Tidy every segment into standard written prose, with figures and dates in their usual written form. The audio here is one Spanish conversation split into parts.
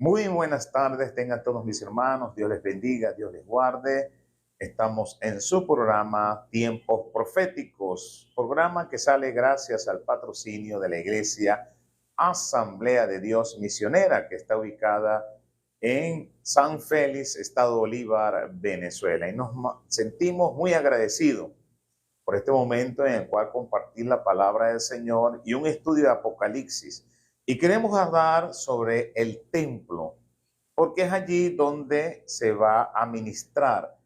Muy buenas tardes, tengan todos mis hermanos, Dios les bendiga, Dios les guarde. Estamos en su programa Tiempos Proféticos, programa que sale gracias al patrocinio de la Iglesia Asamblea de Dios Misionera, que está ubicada en San Félix, Estado Bolívar, Venezuela. Y nos sentimos muy agradecidos por este momento en el cual compartir la palabra del Señor y un estudio de Apocalipsis. Y queremos hablar sobre el templo, porque es allí donde se va a ministrar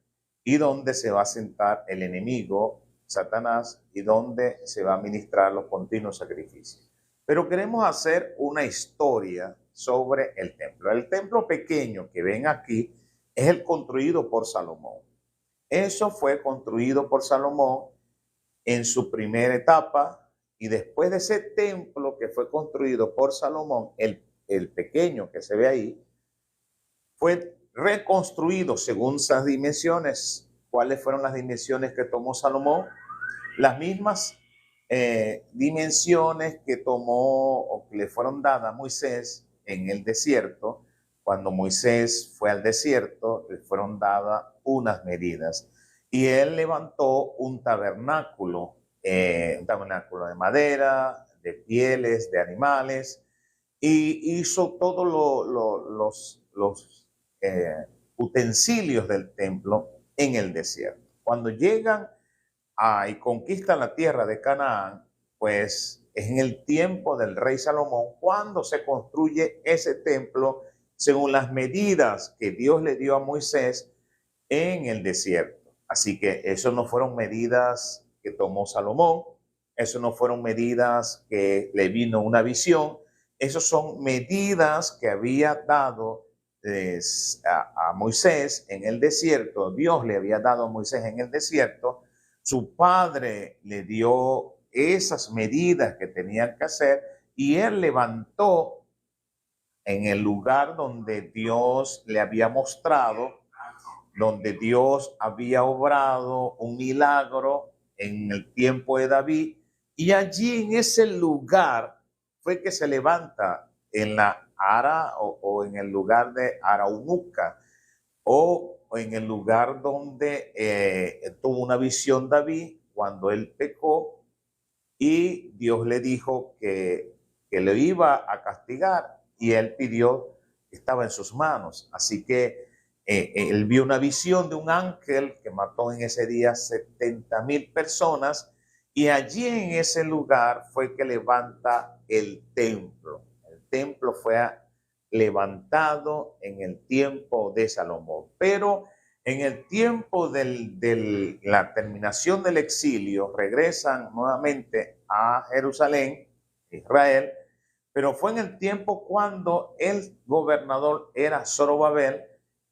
y donde se va a sentar el enemigo, Satanás, y donde se va a ministrar los continuos sacrificios. Pero queremos hacer una historia sobre el templo. El templo pequeño que ven aquí es el construido por Salomón. Eso fue construido por Salomón en su primera etapa, y después de ese templo que fue construido por Salomón, el pequeño que se ve ahí, fue reconstruido según esas dimensiones. ¿Cuáles fueron las dimensiones que tomó Salomón? Las mismas dimensiones que tomó o que le fueron dadas a Moisés en el desierto. Cuando Moisés fue al desierto, le fueron dadas unas medidas. Y él levantó un tabernáculo de madera, de pieles, de animales, y hizo todos los utensilios del templo en el desierto. Cuando llegan y conquistan la tierra de Canaán, pues es en el tiempo del rey Salomón cuando se construye ese templo según las medidas que Dios le dio a Moisés en el desierto. Así que eso no fueron medidas que tomó Salomón, eso no fueron medidas que le vino una visión, eso son medidas que había dado a Moisés en el desierto. Dios le había dado a Moisés en el desierto. Su padre le dio esas medidas que tenían que hacer y él levantó en el lugar donde Dios le había mostrado, donde Dios había obrado un milagro en el tiempo de David, y allí en ese lugar fue que se levanta en la Ara o en el lugar de Araunuca, o en el lugar donde tuvo una visión David cuando él pecó y Dios le dijo que le iba a castigar, y él pidió, estaba en sus manos. Así que él vio una visión de un ángel que mató en ese día 70,000 personas, y allí en ese lugar fue que levanta el templo. El templo fue levantado en el tiempo de Salomón, pero en el tiempo de la terminación del exilio regresan nuevamente a Jerusalén, Israel, pero fue en el tiempo cuando el gobernador era Zorobabel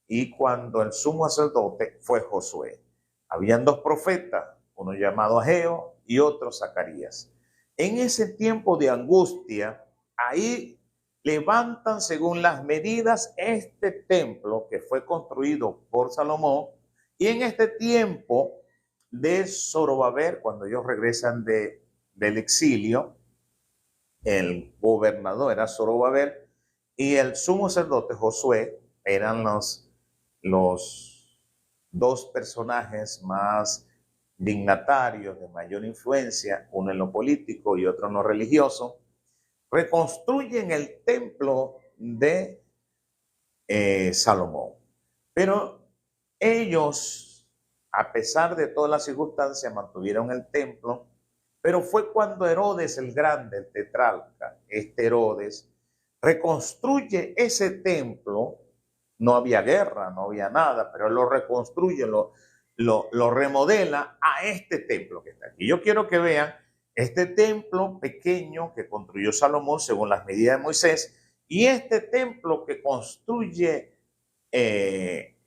y cuando el sumo sacerdote fue Josué. Habían dos profetas, uno llamado Ageo y otro Zacarías. En ese tiempo de angustia, ahí levantan según las medidas este templo que fue construido por Salomón, y en este tiempo de Zorobabel, cuando ellos regresan del exilio, el gobernador era Zorobabel y el sumo sacerdote Josué eran los dos personajes más dignatarios de mayor influencia, uno en lo político y otro en lo religioso. Reconstruyen el templo de Salomón. Pero ellos, a pesar de todas las circunstancias, mantuvieron el templo. Pero fue cuando Herodes el Grande, el tetrarca, Herodes, reconstruye ese templo. No había guerra, no había nada, pero él lo reconstruye, lo remodela a este templo que está aquí. Yo quiero que vean este templo pequeño que construyó Salomón según las medidas de Moisés, y este templo que construye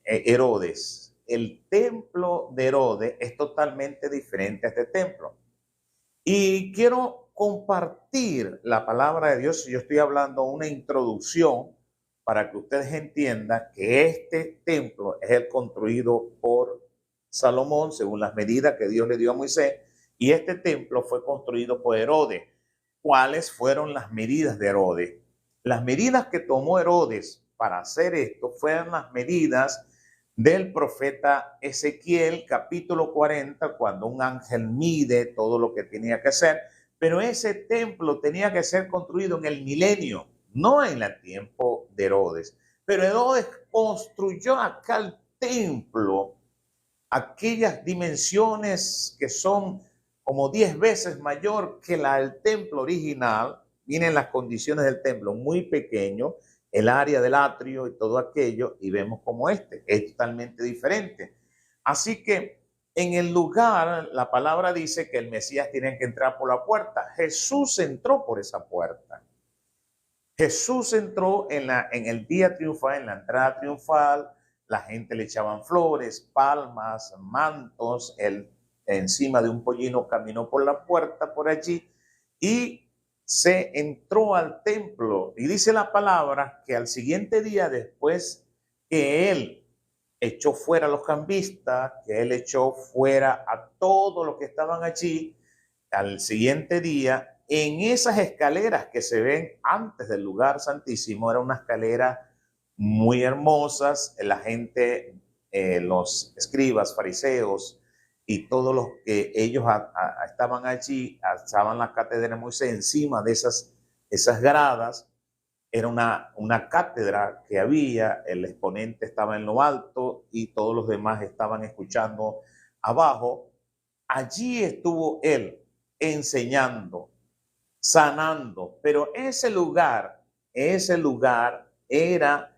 Herodes. El templo de Herodes es totalmente diferente a este templo. Y quiero compartir la palabra de Dios. Yo estoy hablando una introducción para que ustedes entiendan que este templo es el construido por Salomón según las medidas que Dios le dio a Moisés, y este templo fue construido por Herodes. ¿Cuáles fueron las medidas de Herodes? Las medidas que tomó Herodes para hacer esto fueron las medidas del profeta Ezequiel, capítulo 40, cuando un ángel mide todo lo que tenía que hacer, pero ese templo tenía que ser construido en el milenio, no en el tiempo de Herodes. Pero Herodes construyó acá el templo, aquellas dimensiones que son como 10 veces mayor que la del templo original. Miren las condiciones del templo, muy pequeño, el área del atrio y todo aquello, y vemos como este es totalmente diferente. Así que en el lugar, la palabra dice que el Mesías tiene que entrar por la puerta. Jesús entró por esa puerta. Jesús entró en el día triunfal, en la entrada triunfal. La gente le echaban flores, palmas, mantos. Él encima de un pollino caminó por la puerta por allí y se entró al templo. Y dice la palabra que al siguiente día, después que él echó fuera a los cambistas, que él echó fuera a todos los que estaban allí, al siguiente día, en esas escaleras que se ven antes del lugar santísimo, eran unas escaleras muy hermosas. La gente, los escribas, fariseos y todos los que ellos estaban allí, alzaban la cátedra de Moisés encima de esas gradas. Era una cátedra que había, el exponente estaba en lo alto y todos los demás estaban escuchando abajo. Allí estuvo él enseñando, sanando, pero ese lugar era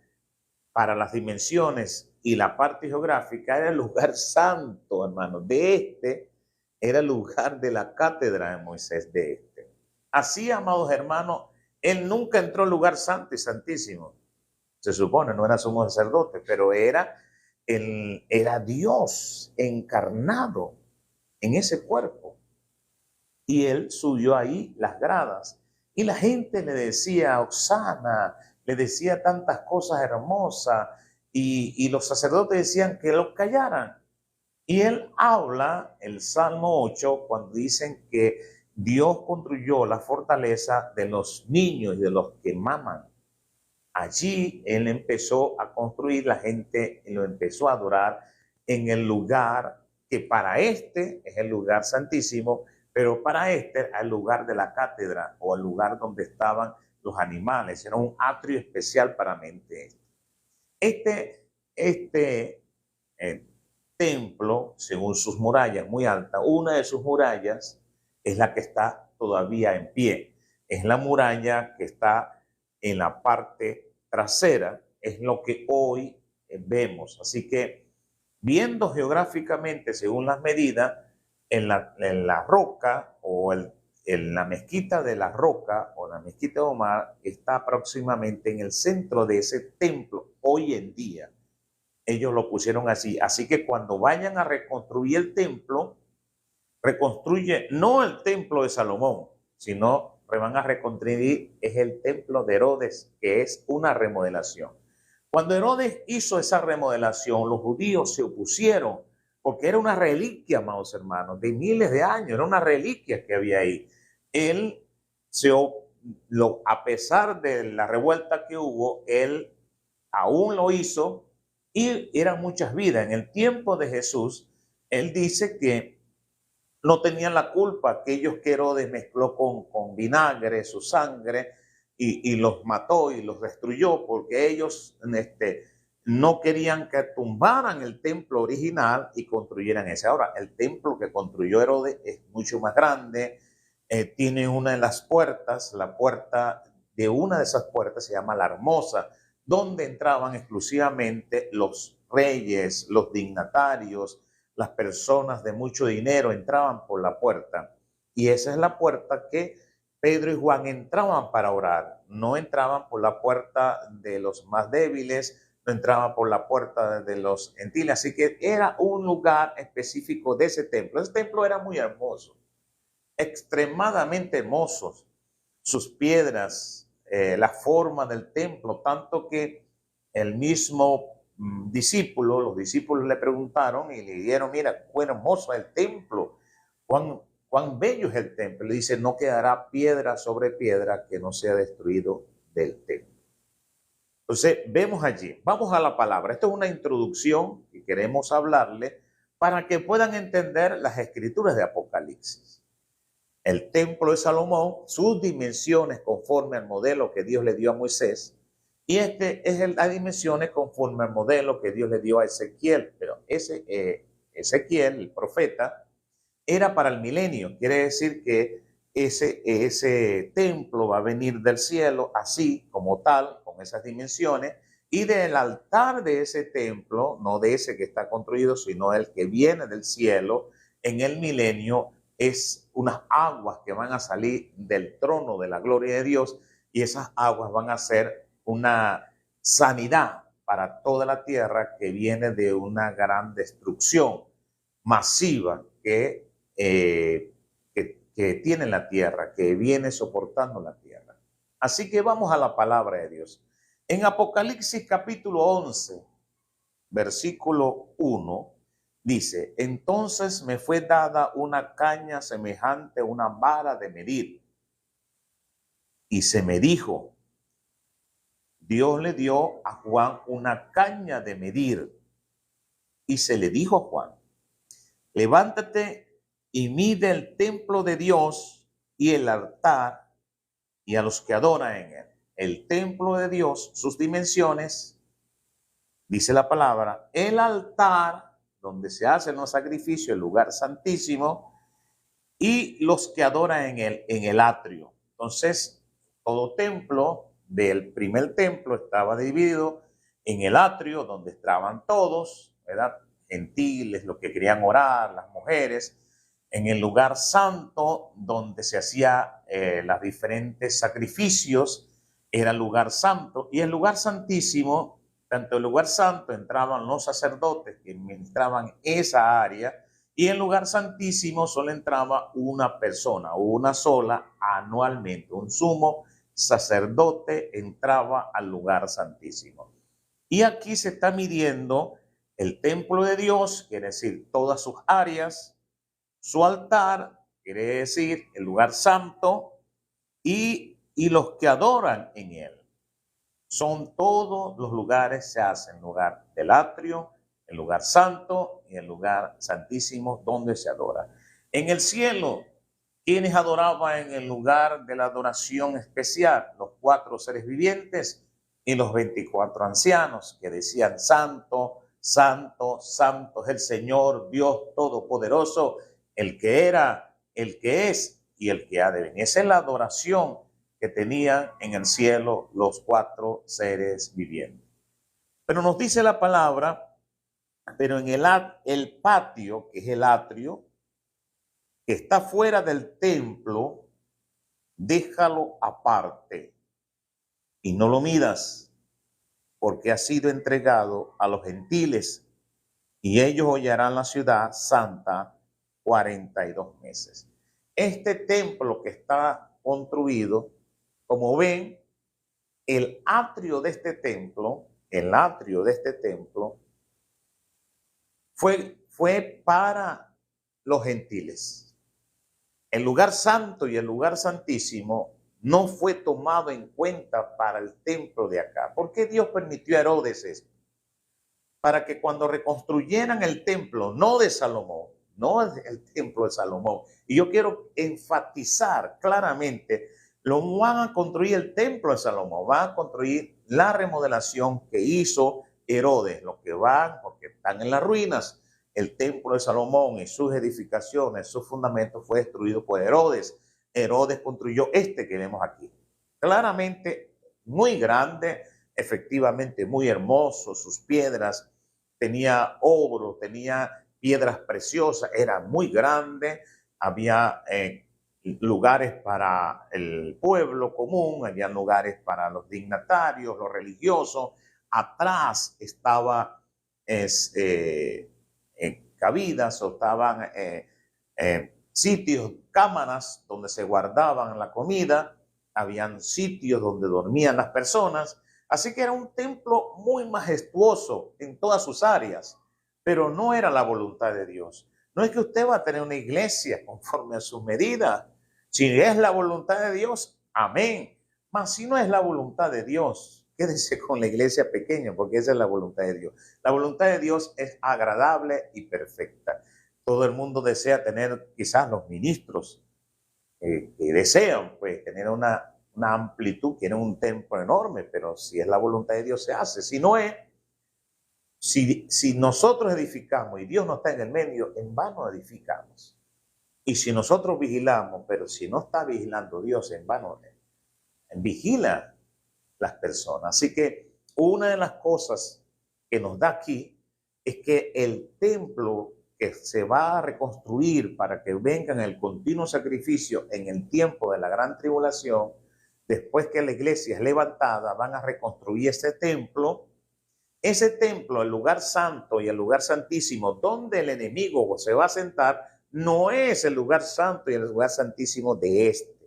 para las dimensiones y la parte geográfica, era el lugar santo, hermano. Era el lugar de la cátedra de Moisés de este. Así, amados hermanos, él nunca entró al lugar santo y santísimo. Se supone, no era sumo sacerdote, pero era Dios encarnado en ese cuerpo. Y él subió ahí las gradas. Y la gente le decía, Osana, le decía tantas cosas hermosas. Y los sacerdotes decían que lo callaran. Y él habla, el Salmo 8, cuando dicen que Dios construyó la fortaleza de los niños y de los que maman. Allí él empezó a construir, la gente lo empezó a adorar en el lugar que para este es el lugar santísimo, pero para este el lugar de la cátedra o el lugar donde estaban los animales. Era un atrio especial para mente. Este templo, según sus murallas muy altas, una de sus murallas es la que está todavía en pie. Es la muralla que está en la parte trasera, es lo que hoy vemos. Así que viendo geográficamente según las medidas, en la roca o en la mezquita de la roca o la mezquita de Omar está aproximadamente en el centro de ese templo hoy en día. Ellos lo pusieron así. Así que cuando vayan a reconstruir el templo, reconstruye no el templo de Salomón, sino van a reconstruir es el templo de Herodes, que es una remodelación. Cuando Herodes hizo esa remodelación, los judíos se opusieron, porque era una reliquia, amados hermanos, de miles de años, era una reliquia que había ahí. Él, a pesar de la revuelta que hubo, él aún lo hizo y eran muchas vidas. En el tiempo de Jesús, él dice que no tenían la culpa aquellos que Herodes mezcló con vinagre su sangre y los mató y los destruyó, porque ellos no querían que tumbaran el templo original y construyeran ese. Ahora, el templo que construyó Herodes es mucho más grande, tiene una de las puertas, la puerta de una de esas puertas se llama la Hermosa, donde entraban exclusivamente los reyes, los dignatarios, las personas de mucho dinero entraban por la puerta. Y esa es la puerta que Pedro y Juan entraban para orar. No entraban por la puerta de los más débiles, no entraban por la puerta de los gentiles. Así que era un lugar específico de ese templo. Ese templo era muy hermoso, extremadamente hermoso. Sus piedras, la forma del templo, tanto que el mismo los discípulos le preguntaron y le dijeron, mira, cuán hermoso es el templo, cuán bello es el templo. Le dice, no quedará piedra sobre piedra que no sea destruido del templo. Entonces, vemos allí, vamos a la palabra. Esto es una introducción que queremos hablarle para que puedan entender las escrituras de Apocalipsis. El templo de Salomón, sus dimensiones conforme al modelo que Dios le dio a Moisés, y este es las dimensiones conforme al modelo que Dios le dio a Ezequiel. Pero Ezequiel, el profeta, era para el milenio. Quiere decir que ese templo va a venir del cielo así como tal, con esas dimensiones, y del altar de ese templo, no de ese que está construido, sino el que viene del cielo en el milenio, es unas aguas que van a salir del trono de la gloria de Dios, y esas aguas van a ser una sanidad para toda la tierra que viene de una gran destrucción masiva que tiene la tierra, que viene soportando la tierra. Así que vamos a la palabra de Dios. En Apocalipsis capítulo 11, versículo 1, dice: entonces me fue dada una caña semejante a una vara de medir, y se me dijo, Dios le dio a Juan una caña de medir, y se le dijo a Juan, levántate y mide el templo de Dios y el altar y a los que adoran en él. El templo de Dios, sus dimensiones, dice la palabra, el altar donde se hacen los sacrificios, el lugar santísimo, y los que adoran en él, en el atrio. Entonces, todo templo del primer templo estaba dividido en el atrio, donde estaban todos, ¿verdad? Gentiles, los que querían orar, las mujeres, en el lugar santo donde se hacía los diferentes sacrificios, era el lugar santo, y el lugar santísimo, tanto el lugar santo entraban los sacerdotes que administraban esa área, y en el lugar santísimo solo entraba una persona, una sola anualmente, un sumo sacerdote entraba al lugar santísimo. Y aquí se está midiendo el templo de Dios, quiere decir todas sus áreas, su altar, quiere decir el lugar santo, y los que adoran en él. Son todos los lugares, se hacen el lugar del atrio, el lugar santo y el lugar santísimo donde se adora. En el cielo, quienes adoraban en el lugar de la adoración especial, los 4 seres vivientes y los 24 ancianos que decían, santo, santo, santo es el Señor Dios Todopoderoso, el que era, el que es y el que ha de venir. Esa es la adoración que tenían en el cielo los 4 seres vivientes. Pero nos dice la palabra, pero en el patio, que es el atrio, que está fuera del templo, déjalo aparte y no lo midas, porque ha sido entregado a los gentiles y ellos hollarán la ciudad santa 42 meses. Este templo que está construido, como ven, el atrio de este templo, fue para los gentiles. El lugar santo y el lugar santísimo no fue tomado en cuenta para el templo de acá. ¿Por qué Dios permitió a Herodes esto? Para que cuando reconstruyeran el templo, no de Salomón, no el templo de Salomón, y yo quiero enfatizar claramente, lo van a construir el templo de Salomón, van a construir la remodelación que hizo Herodes, los que van, porque están en las ruinas. El templo de Salomón y sus edificaciones, sus fundamentos fue destruido por Herodes. Herodes construyó este que vemos aquí. Claramente muy grande, efectivamente muy hermoso, sus piedras, tenía oro, tenía piedras preciosas, era muy grande, había lugares para el pueblo común, había lugares para los dignatarios, los religiosos. Atrás estaba cabidas o estaban sitios, cámaras donde se guardaban la comida, habían sitios donde dormían las personas. Así que era un templo muy majestuoso en todas sus áreas, pero no era la voluntad de Dios. No es que usted va a tener una iglesia conforme a sus medidas. Si es la voluntad de Dios, amén. Mas si no es la voluntad de Dios, quédense con la iglesia pequeña, porque esa es la voluntad de Dios. La voluntad de Dios es agradable y perfecta. Todo el mundo desea tener quizás los ministros que desean pues tener una amplitud, quieren un templo enorme, pero si es la voluntad de Dios se hace. Si no es, si nosotros edificamos y Dios no está en el medio, en vano edificamos. Y si nosotros vigilamos, pero si no está vigilando Dios, en vano vigila las personas. Así que una de las cosas que nos da aquí es que el templo que se va a reconstruir para que vengan el continuo sacrificio en el tiempo de la gran tribulación, después que la iglesia es levantada, van a reconstruir ese templo. Ese templo, el lugar santo y el lugar santísimo, donde el enemigo se va a sentar, no es el lugar santo y el lugar santísimo de este.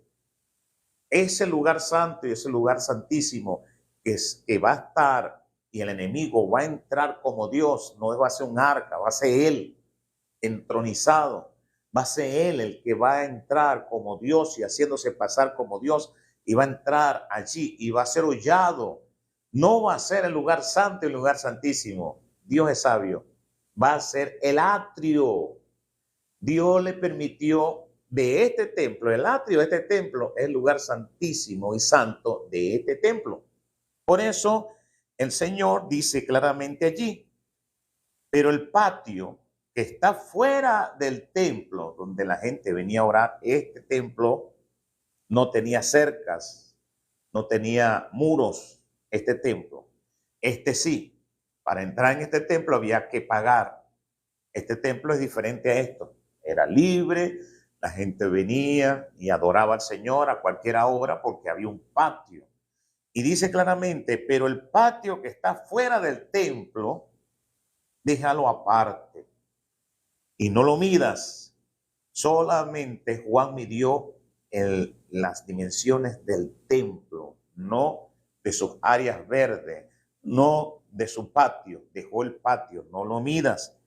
Ese lugar santo y ese lugar santísimo que va a estar y el enemigo va a entrar como Dios, no va a ser un arca, va a ser él entronizado, va a ser él el que va a entrar como Dios y haciéndose pasar como Dios y va a entrar allí y va a ser hollado. No va a ser el lugar santo y el lugar santísimo. Dios es sabio. Va a ser el atrio. Dios le permitió de este templo, el atrio de este templo es el lugar santísimo y santo de este templo. Por eso el Señor dice claramente allí, pero el patio que está fuera del templo, donde la gente venía a orar, este templo no tenía cercas, no tenía muros, este templo. Este sí, para entrar en este templo había que pagar. Este templo es diferente a esto. Era libre, la gente venía y adoraba al Señor a cualquier hora porque había un patio. Y dice claramente, pero el patio que está fuera del templo, déjalo aparte y no lo midas. Solamente Juan midió las dimensiones del templo, no de sus áreas verdes, no de su patio. Dejó el patio, no lo midas.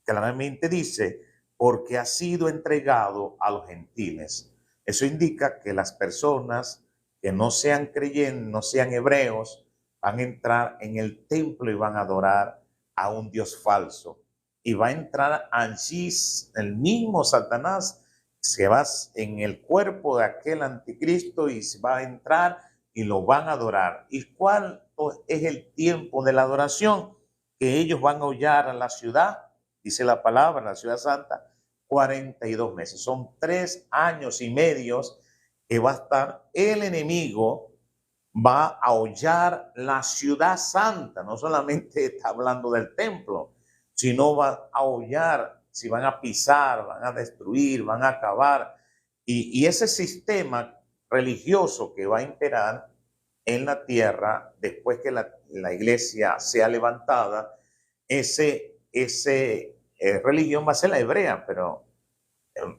Claramente dice, porque ha sido entregado a los gentiles. Eso indica que las personas que no sean creyentes, no sean hebreos, van a entrar en el templo y van a adorar a un Dios falso. Y va a entrar allí el mismo Satanás, se va en el cuerpo de aquel anticristo y se va a entrar y lo van a adorar. ¿Y cuál es el tiempo de la adoración? Que ellos van a hollar a la ciudad, dice la palabra, la ciudad santa, 42 meses. Son 3 años y medio que va a estar el enemigo, va a hollar la ciudad santa. No solamente está hablando del templo, sino va a hollar, si van a pisar, van a destruir, van a acabar. Y ese sistema religioso que va a imperar en la tierra después que la iglesia sea levantada, ese religión va a ser la hebrea, pero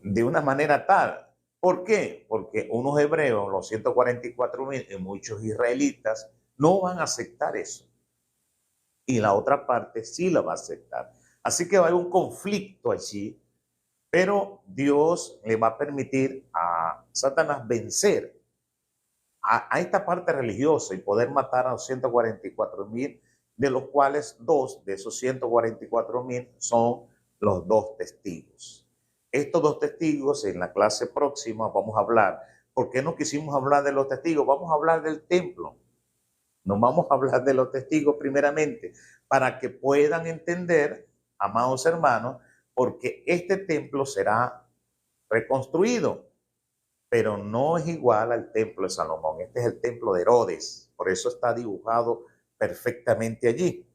de una manera tal. ¿Por qué? Porque unos hebreos, los 144,000 y muchos israelitas, no van a aceptar eso. Y la otra parte sí la va a aceptar. Así que va a haber un conflicto allí, pero Dios le va a permitir a Satanás vencer a esta parte religiosa y poder matar a los 144,000, de los cuales 2 de esos 144,000 son los 2 testigos. Estos 2 testigos en la clase próxima vamos a hablar. ¿Por qué no quisimos hablar de los testigos? Vamos a hablar del templo. No vamos a hablar de los testigos primeramente, para que puedan entender, amados hermanos, porque este templo será reconstruido, pero no es igual al templo de Salomón. Este es el templo de Herodes, por eso está dibujado perfectamente allí.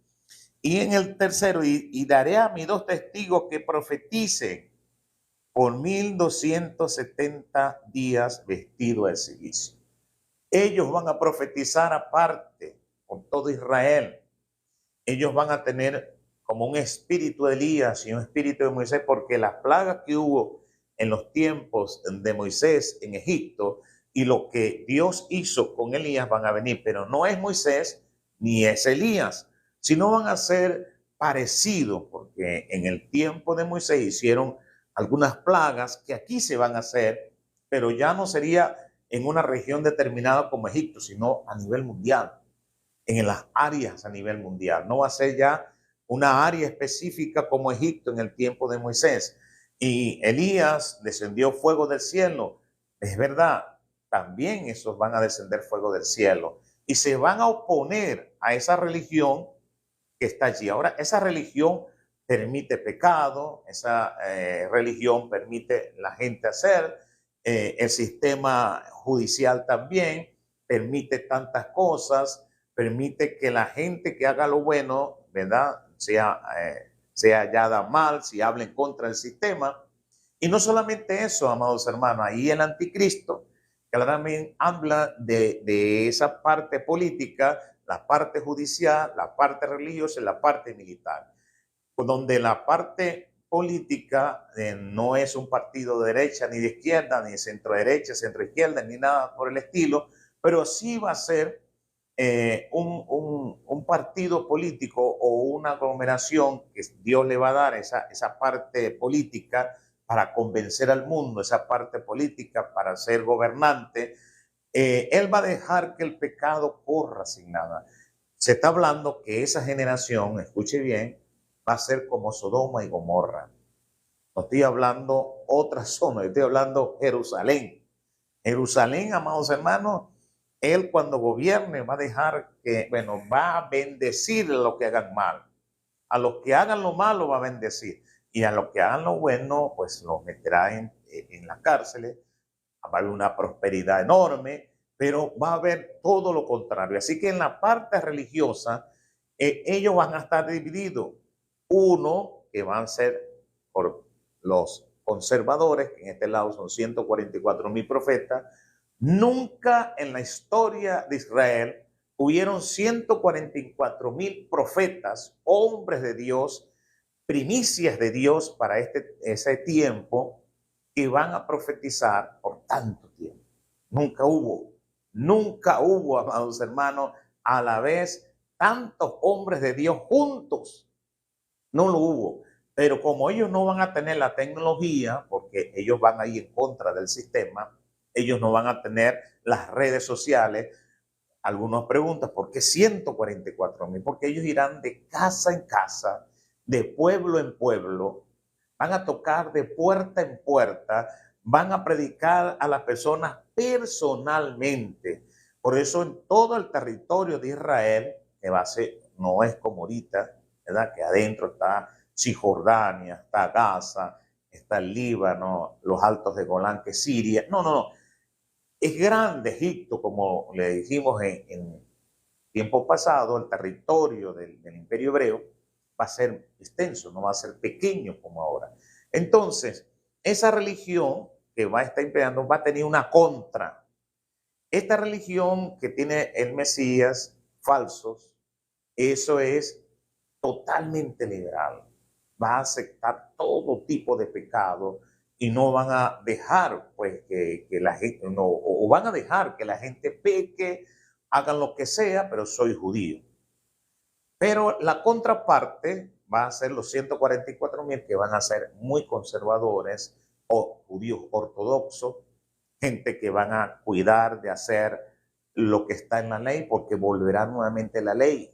Y en el tercero, y daré a mis 2 testigos que profeticen por 1270 días vestido de silicio. Ellos van a profetizar aparte con todo Israel. Ellos van a tener como un espíritu de Elías y un espíritu de Moisés, porque las plagas que hubo en los tiempos de Moisés en Egipto y lo que Dios hizo con Elías van a venir, pero no es Moisés ni es Elías, sino van a ser parecidos, porque en el tiempo de Moisés hicieron algunas plagas que aquí se van a hacer, pero ya no sería en una región determinada como Egipto, sino a nivel mundial. en las áreas a nivel mundial. No va a ser ya una área específica como Egipto en el tiempo de Moisés. Y Elías descendió fuego del cielo. Es verdad, también esos van a descender fuego del cielo. Y se van a oponer a esa religión que está allí. Ahora, esa religión permite pecado, esa religión permite la gente hacer, el sistema judicial también permite tantas cosas, permite que la gente que haga lo bueno, ¿verdad? Sea hallada mal, si habla en contra del sistema. Y no solamente eso, amados hermanos, ahí el anticristo claramente habla de esa parte política, la parte judicial, la parte religiosa y la parte militar, donde la parte política no es un partido de derecha ni de izquierda, ni centro derecha, centro izquierda, ni nada por el estilo, pero sí va a ser un partido político o una aglomeración que Dios le va a dar esa parte política para convencer al mundo, esa parte política para ser gobernante. Él va a dejar que el pecado corra sin nada. Se está hablando que esa generación, escuche bien, va a ser como Sodoma y Gomorra. No estoy hablando otra zona, estoy hablando Jerusalén. Jerusalén, amados hermanos, él cuando gobierne va a dejar que, bueno, va a bendecir a los que hagan mal. A los que hagan lo malo va a bendecir. Y a los que hagan lo bueno, pues los meterá en las cárceles. Va a haber una prosperidad enorme, pero va a haber todo lo contrario. Así que en la parte religiosa, ellos van a estar divididos. Uno que van a ser por los conservadores, que en este lado son 144,000 profetas. Nunca en la historia de Israel hubieron 144,000 profetas, hombres de Dios, primicias de Dios para ese tiempo, que van a profetizar por tanto tiempo. Nunca hubo, amados hermanos, a la vez tantos hombres de Dios juntos. No lo hubo. Pero como ellos no van a tener la tecnología, porque ellos van a ir en contra del sistema, ellos no van a tener las redes sociales. Algunos preguntan, ¿por qué 144,000? Porque ellos irán de casa en casa, de pueblo en pueblo, van a tocar de puerta en puerta, van a predicar a las personas personalmente. Por eso en todo el territorio de Israel, que va a ser, no es como ahorita, ¿verdad? Que adentro está Cisjordania, está Gaza, está el Líbano, los altos de Golán, que es Siria. No, no, no. Es grande Egipto, como le dijimos en tiempo pasado, el territorio del Imperio Hebreo va a ser extenso, no va a ser pequeño como ahora. Entonces, esa religión que va a estar imperando va a tener una contra. Esta religión que tiene el Mesías, falsos, eso es totalmente liberal. Va a aceptar todo tipo de pecado y no van a dejar pues que la gente, no, o van a dejar que la gente peque, hagan lo que sea, pero soy judío. Pero la contraparte va a ser los 144,000 que van a ser muy conservadores o judíos ortodoxos, gente que van a cuidar de hacer lo que está en la ley porque volverá nuevamente la ley.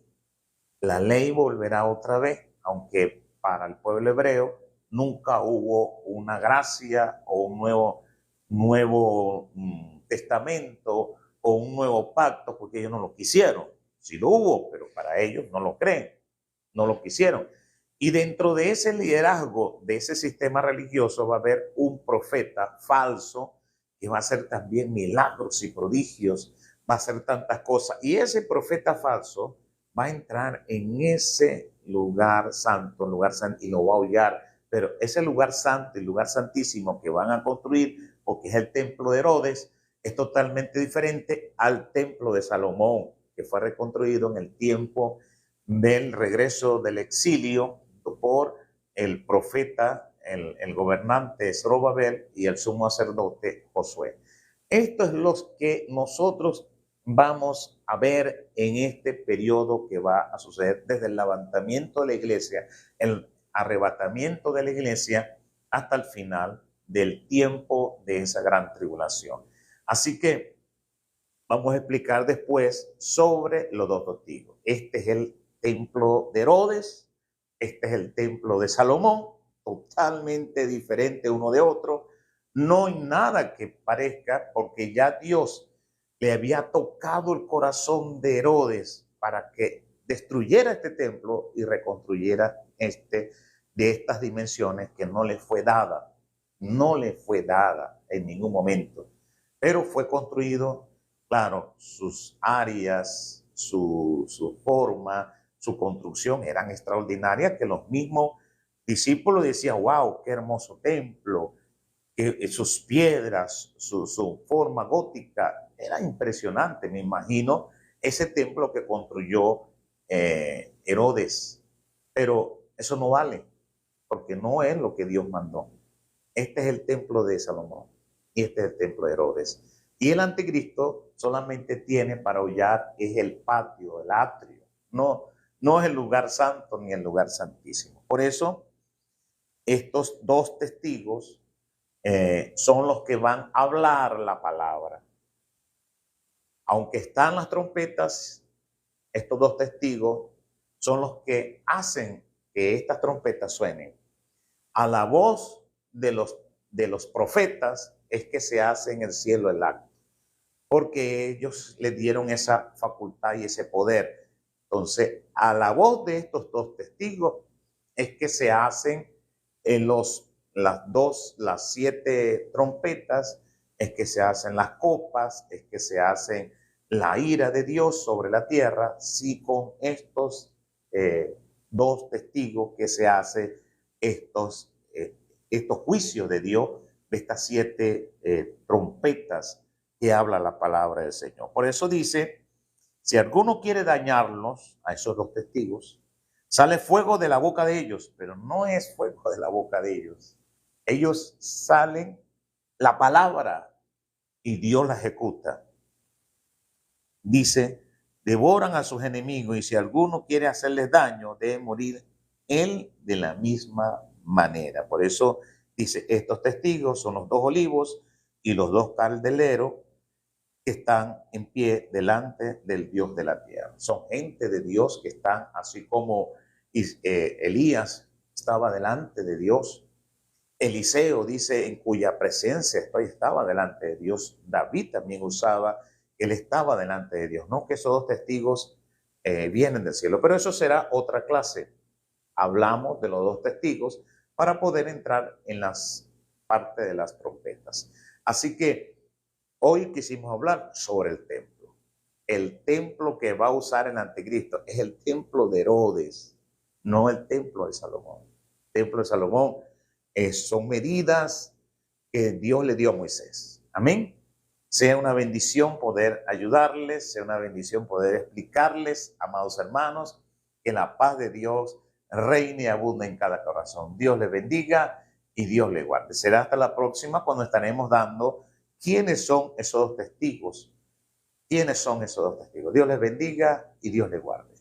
La ley volverá otra vez, aunque para el pueblo hebreo nunca hubo una gracia o un nuevo testamento o un nuevo pacto, porque ellos no lo quisieron. Sí lo hubo, pero para ellos no lo creen, no lo quisieron. Y dentro de ese liderazgo, de ese sistema religioso, va a haber un profeta falso que va a hacer también milagros y prodigios, va a hacer tantas cosas. Y ese profeta falso va a entrar en ese lugar santo, y lo va a hollar. Pero ese lugar santo, el lugar santísimo que van a construir, porque es el templo de Herodes, es totalmente diferente al templo de Salomón, que fue reconstruido en el tiempo del regreso del exilio por el profeta, el gobernante Zorobabel y el sumo sacerdote Josué. Esto es lo que nosotros vamos a ver en este periodo que va a suceder desde el levantamiento de la iglesia, el arrebatamiento de la iglesia, hasta el final del tiempo de esa gran tribulación. Así que vamos a explicar después sobre los dos testigos. Este es el templo de Herodes, este es el templo de Salomón, totalmente diferente uno de otro. No hay nada que parezca, porque ya Dios le había tocado el corazón de Herodes para que destruyera este templo y reconstruyera este de estas dimensiones que no le fue dada. No le fue dada en ningún momento, pero fue construido, claro, sus áreas, su forma, su construcción eran extraordinarias, que los mismos discípulos decían, wow, qué hermoso templo, que sus piedras, su forma gótica, era impresionante. Me imagino ese templo que construyó Herodes, pero eso no vale, porque no es lo que Dios mandó. Este es el templo de Salomón y este es el templo de Herodes. Y el anticristo solamente tiene para hollar es el patio, el atrio, no es el lugar santo ni el lugar santísimo. Por eso estos dos testigos son los que van a hablar la palabra. Aunque están las trompetas, estos dos testigos son los que hacen que estas trompetas suenen. A la voz de los profetas es que se hace en el cielo el acto, porque ellos les dieron esa facultad y ese poder. Entonces, a la voz de estos dos testigos es que se hacen las 7 trompetas, es que se hacen las copas, es que se hacen la ira de Dios sobre la tierra. Si con estos dos testigos que se hace estos juicios de Dios, de estas 7 trompetas que habla la palabra del Señor. Por eso dice, si alguno quiere dañarlos, a esos dos testigos, sale fuego de la boca de ellos, pero no es fuego de la boca de ellos. Ellos salen la palabra y Dios la ejecuta. Dice, devoran a sus enemigos, y si alguno quiere hacerles daño, debe morir él de la misma manera. Por eso dice, estos testigos son los 2 olivos y los 2 candeleros que están en pie delante del Dios de la tierra. Son gente de Dios que están así como Elías estaba delante de Dios. Eliseo dice, en cuya presencia estaba delante de Dios. David también usaba, él estaba delante de Dios. No que esos dos testigos vienen del cielo, pero eso será otra clase. Hablamos de los dos testigos para poder entrar en las partes de las trompetas. Así que hoy quisimos hablar sobre el templo. El templo que va a usar el anticristo es el templo de Herodes, no el templo de Salomón. El templo de Salomón son medidas que Dios le dio a Moisés. Amén. Sea una bendición poder ayudarles, sea una bendición poder explicarles, amados hermanos, que la paz de Dios reine y abunde en cada corazón. Dios les bendiga y Dios les guarde. Será hasta la próxima cuando estaremos dando quiénes son esos dos testigos. ¿Quiénes son esos dos testigos? Dios les bendiga y Dios les guarde.